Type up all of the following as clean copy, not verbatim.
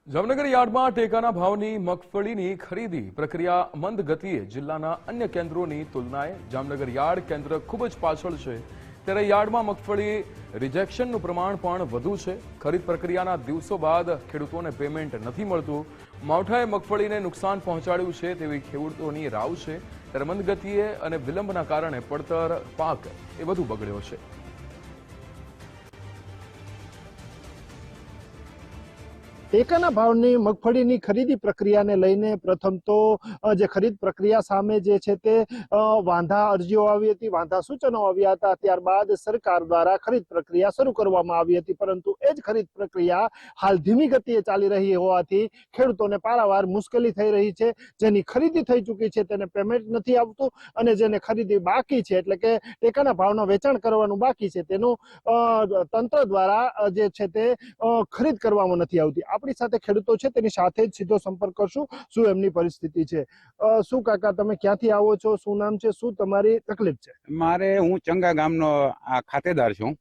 જામનગર યાર્ડમાં ટેકાના ભાવની મગફળીની ખરીદી પ્રક્રિયા મંદ ગતિએ જિલ્લાના અન્ય કેન્દ્રોની તુલનાએ જામનગર યાર્ડ કેન્દ્ર ખૂબ જ પાછળ છે ત્યારે યાર્ડમાં મગફળી રિજેક્શનનું પ્રમાણ પણ વધુ છે। ખરીદ પ્રક્રિયાના દિવસો બાદ ખેડૂતોને પેમેન્ટ નથી મળતું। માવઠાએ મગફળીને નુકસાન પહોંચાડ્યું છે તેવી ખેડૂતોની રાવ છે ત્યારે મંદ ગતિએ અને વિલંબના કારણે પડતર પાક એ વધુ બગડ્યો છે। ટેકાના ભાવની મગફળીની ખરીદી પ્રક્રિયાને લઈને પ્રથમ તો જે ખરીદ પ્રક્રિયા સામે જે છે તે વાંધા અરજીઓ આવી હતી, વાંધા સૂચનો આવ્યા હતા। ત્યારબાદ સરકાર દ્વારા ખરીદ પ્રક્રિયા શરૂ કરવામાં આવી હતી, પરંતુ એ જ ખરીદ પ્રક્રિયા હાલ ધીમી ગતિએ ચાલી રહી હોવાથી ખેડૂતોને પારાવાર મુશ્કેલી થઈ રહી છે। જેની ખરીદી થઈ ચૂકી છે તેને પેમેન્ટ નથી આવતું અને જેને ખરીદી બાકી છે એટલે કે ટેકાના ભાવનું વેચાણ કરવાનું બાકી છે તેનું તંત્ર દ્વારા જે છે તે ખરીદ કરવામાં નથી આવતી। આપણી સાથે ખેડૂતો છે તેની સાથે જ સીધો સંપર્ક કરશું, શું એમની પરિસ્થિતિ છે। શું કાકા, તમે ક્યાંથી આવો છો, શું નામ છે, શું તમારી તકલીફ છે? હું ચંગા ગામનો ખાતેદાર છું।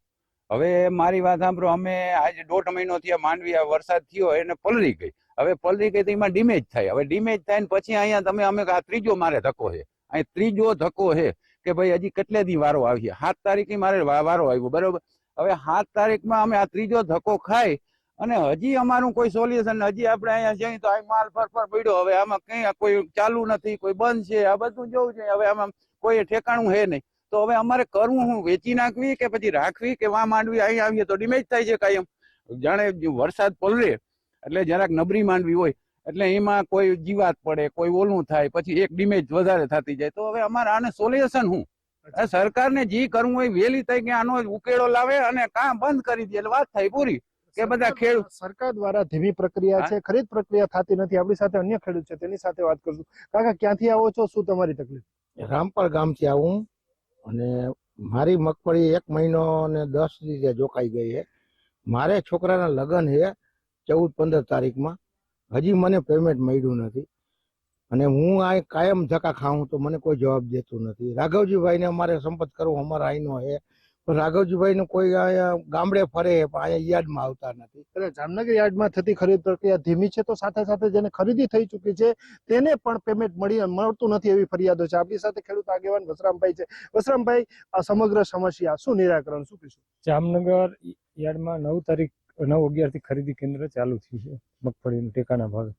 હવે મારી વાત સાંભળો, અમે આજે 1.5 મહિનો થયા માંડવી વરસાદ થયો એને પલળી ગઈ। હવે પલળી ગઈ તો એમાં ડીમેજ થાય। હવે ડીમેજ થાય ને પછી અહીંયા અમે આ ત્રીજો મારે ધક્કો છે, અહીં ત્રીજો ધક્કો છે કે ભાઈ હજી કેટલે દી વારો આવીએ। 7 તારીખે મારે વારો આવ્યો, બરોબર। હવે 7 તારીખમાં અમે આ ત્રીજો ધક્કો ખાઈ અને હજી અમારું કોઈ સોલ્યુશન, હજી આપણે અહીંયા જઈએ તો આ માલ ફરફર પડ્યો। હવે આમાં કઈ કોઈ ચાલુ નથી, કોઈ બંધ છે, આ બધું જોવું છે। હવે આમાં કોઈ ઠેકાણું છે નહીં, તો હવે અમારે કરવું શું? વેચી નાખવી કે પછી રાખવી કે વા માંડવી અહીં આવીએ તો ડિમેજ થાય છે કાયમ। જાણે વરસાદ પલરે એટલે જરાક નબળી માંડવી હોય એટલે એમાં કોઈ જીવાત પડે, કોઈ ઓલું થાય, પછી એક ડિમેજ વધારે થતી જાય। તો હવે અમારે આને સોલ્યુશન શું? સરકારને જે કરવું હોય વહેલી થઈ કે આનો ઉકેલો લાવે અને કામ બંધ કરી દે એટલે વાત થાય પૂરી। કે બધા ખેડૂત સરકાર દ્વારા ધીમી પ્રક્રિયા છે, ખરીદ પ્રક્રિયા થતી નથી। આપણી સાથે અન્ય ખેડૂત છે તેની સાથે વાત કરશું। કાકા, ક્યાંથી આવો છો, શું તમારી તકલીફ? રામપર ગામથી આવું અને મારી મગફળી 1 મહિનો અને 10 દિવસે જોખાઈ ગઈ છે। મારે છોકરાના લગ્ન છે 14-15 તારીખમાં, હજી મને પેમેન્ટ મળ્યું નથી અને હું આ કાયમ ધક્કા ખાઉં તો મને કોઈ જવાબ દેતું નથી। રાઘવજીભાઈને અમારે સંપર્ક કરવો, અમારા અહીંનો છે, પણ રાઘવજીભાઈનું કોઈ ગામડે ફરે પણ અહીંયા યાર્ડમાં આવતા નથી। એટલે જામનગર યાર્ડમાં થતી ખરીદ પ્રક્રિયા ધીમી છે તો સાથે સાથે જેને ખરીદી થઈ ચૂકી છે તેને પણ પેમેન્ટ મળતું નથી એવી ફરિયાદો છે। આપણી સાથે ખેડૂત આગેવાન વસરામભાઈ છે। વસરામભાઈ, આ સમગ્ર સમસ્યા શું નિરાકરણ, શું કહીશું? જામનગર યાર્ડમાં 9-11 થી ખરીદી કેન્દ્ર ચાલુ થયું છે મગફળીનું ટેકાના ભાવે।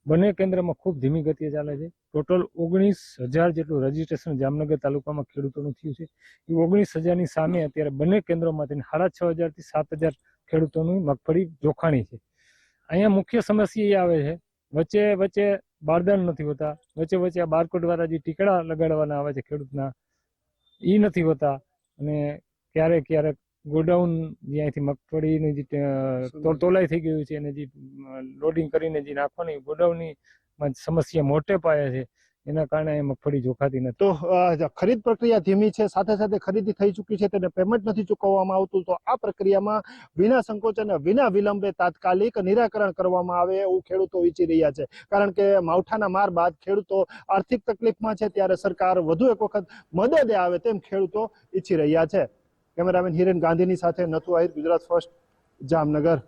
બંને કેન્દ્રમાં ખૂબ ધીમી ગતિએ ચાલે છે। ટોટલ 19,000 જેટલું રજીસ્ટ્રેશન જામનગર તાલુકામાં ખેડૂતોનું થયું છે। એ 19,000ની સામે અત્યારે બંને કેન્દ્રોમાંથી 6,500 થી 7,000 ખેડૂતોની મગફળી જોખાણી છે। અહીંયા મુખ્ય સમસ્યા એ આવે છે, વચ્ચે વચ્ચે બારદાન નથી હોતા, વચ્ચે વચ્ચે આ બારકોડ વાળા જે ટીકડા લગાડવાના આવે છે ખેડૂતના, એ નથી હોતા અને ક્યારેક ક્યારેક ગોડાઉન જ્યાંથી મગફળીની જે તોલાઈ થઈ ગયું છે અને જે લોડિંગ કરીને જે નાખવાની ગોડાઉનની સમસ્યા મોટે પાયે છે, એના કારણે મગફળી જોખાતી નથી। તો ખરીદ પ્રક્રિયા ધીમી છે, સાથે સાથે ખરીદી થઈ ચૂકી છે તેને પેમેન્ટ નથી ચૂકવવામાં આવતું, તો આ પ્રક્રિયામાં વિના સંકોચ અને વિના વિલંબે તાત્કાલિક નિરાકરણ કરવામાં આવે એવું ખેડૂતો ઈચ્છી રહ્યા છે। કારણ કે માવઠાના માર બાદ ખેડૂતો આર્થિક તકલીફમાં છે ત્યારે સરકાર વધુ એક વખત મદદે આવે તેમ ખેડૂતો ઈચ્છી રહ્યા છે। કેમેરામેન હિરેન ગાંધીની સાથે નથુ આહિર, ગુજરાત ફર્સ્ટ, જામનગર।